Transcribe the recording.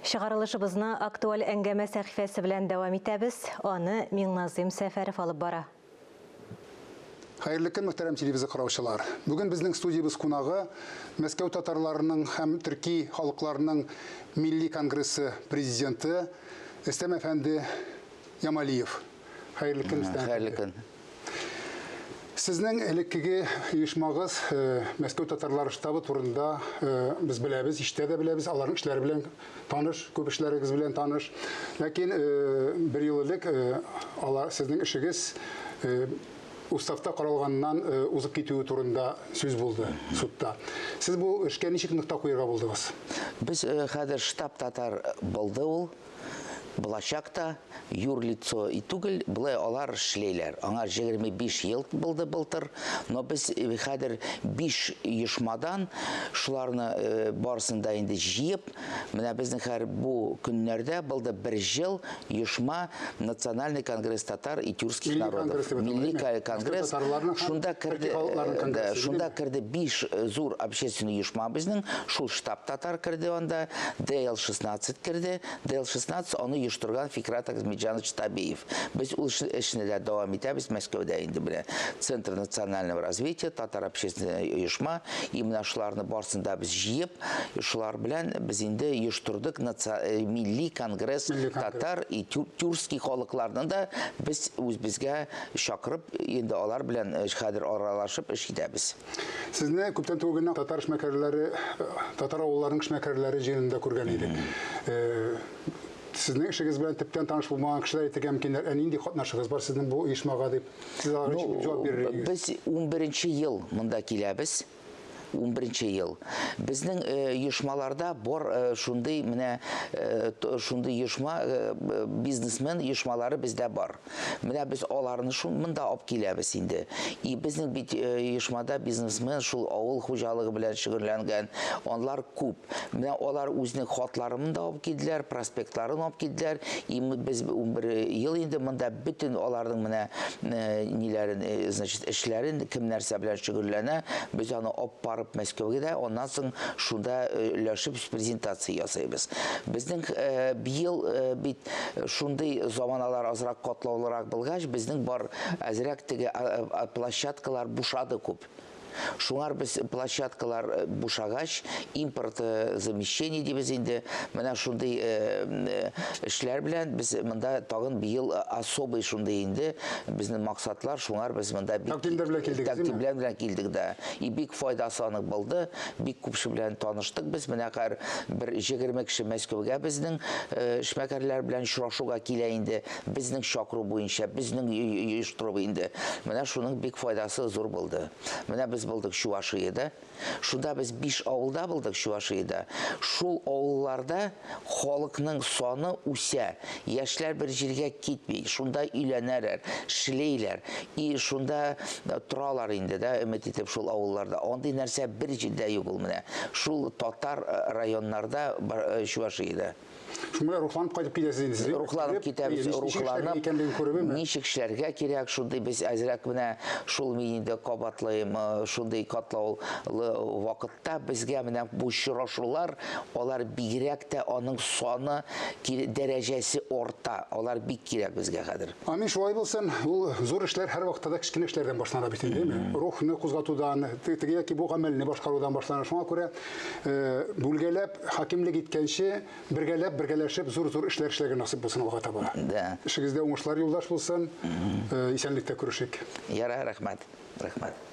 Шығарылышыбызны актуаль әңгәмә сәхифәсе белән дәвам итәбез. Аны Миңназым Сәфәров алып бара. Хайырлы көн, мөхтәрәм телевизор караучылар. Бүген безнең студиябыз кунагы Мәскәү татарларының һәм төрки халыкларының милли конгрессы президенты Рөстәм әфәнде Ямалиев. Хайырлы көн, Рөстәм. Хайырлы көн. Сезнең элеккеге оешмагыз Мәскәү татарлары штабы турында без беләбез, иштә дә беләбез, аларның эшләре белән таныш, күп эшләрегез белән таныш. Ләкин бер ел элек сезнең эшегез уставта каралганнан узып китүе турында сүз булды судта. Сез бу эшкә ничек нукта куярга булдыгыз? Без хәзер штаб татар булды ул. Булачакта юрлицо и түгел, булай алар эшләйләр. Аңа 25 ел булды былтыр, но без хәзер 5 оешмадан шуларны барысын да инде җыеп, менә безнең һәр бу көннәрдә булды 1 ел оешма Национальный конгресс татар и тюркских народов. Милли конгресс. Шунда керде 5 зур общественный оешма безнең, шул штаб татар керде анда, ДЛ-16 керде, ДЛ-16 аны оештырган Фикрат Ахмеджанович Табиев. Без ул эшне дә дәвам итәбез Мәскәүдә инде белән. Центр национального развития, татар общественный оешма, и менә шуларны барсын да без җыеп, шулар белән без инде оештырдык милли конгресс татар и тюркский халыкларны да без үзебезгә чакырып, инде алар белән хәзер аралашып эш итәбез. Сезне күптән түгел татар эшмәкәрләре, татар авылларының эшмәкәрләре җыенында күргән идек. Сезнең эшегез белән төптән таныш булмаган кешеләр итәргә мөмкиннәр. Нинди катнашыгыз бар сезнең бу оешмага дип сез аларга ничек җавап бирергә? Без 11 ел монда киләбез. 11 ел. Безнең оешмаларда бар шундый менә шундый оешма бизнесмен оешмалары бездә бар. Менә без аларны монда алып киләбез инде. И безнең бит оешмада бизнесмен шул авыл хуҗалыгы белән шөгыльләнгән, алар күп. Менә алар үзенең хатларын да алып килделәр, проспектларын алып килделәр. И без 11 ел инде монда бөтен аларның менә ниләрен, значит, эшләрен кем нәрсә белән шөгыльләнә, без аны алып Мәскәүгә дә, оннан соң шунда өләшеп презентация ясайбыз. Безнең быел бит шундый заманалар азрак катлаулырак булгач, безнең бар әзрәк теге площадкалар бушады күп. Шуңар без площадкалар бушагач, импорт замещение дибез инде, менә шундый эшләр белән без монда тагын быел особый шундый инде безнең максатлар, шуңар без монда тәкъдимләр белән килдек дә. И бик файдасы анык булды, бик күпше белән таныштык без. Менә һәр бер 20 кеше Мәскәүгә безнең эшмәкәрләр белән очрашуга килә инде, безнең чакыру буенча, безнең оештыру инде. Менә шуның бик файдасы зур булды. Менә без булдык Чувашиядә. Шунда без 5 авылда булдык Чувашиядә. Шул авылларда халыкның саны үсә. Яшьләр бер җиргә китми. Шунда өйләнәләр, эшләйләр. И шунда торалар инде дә, өмет итеп шул авылларда. Андый нәрсә бер җирдә юк ул менә. Шул татар районнарда Чувашиядә. Шуңа рухланып кайтып китәсез инде сез. Рухланып китәбез, рухланып. Ничек эшләргә кирәк, шундый без әзрәк менә шул мин инде кабатлыйм, шундый катлаулы вакытта безгә менә бу очрашулар, алар бигрәк тә аның саны дәрәҗәсе арта. Алар бик кирәк безгә хәзер. Амин, шулай булсын, ул зур эшләр һәр вакытта да кичкенә эшләрдән башлана бит инде. Рухны кузгатудан, теге яки бу гамәлне башкарудан башлана. Шуңа күрә бүлгәләп, хакимлек иткәнче бергәләшеп зур-зур эшләр эшләргә насыйп булсын алга таба. Эшегездә уңышлар юлдаш булсын. Исәнлектә күрешик. Ярар, рәхмәт. Рәхмәт.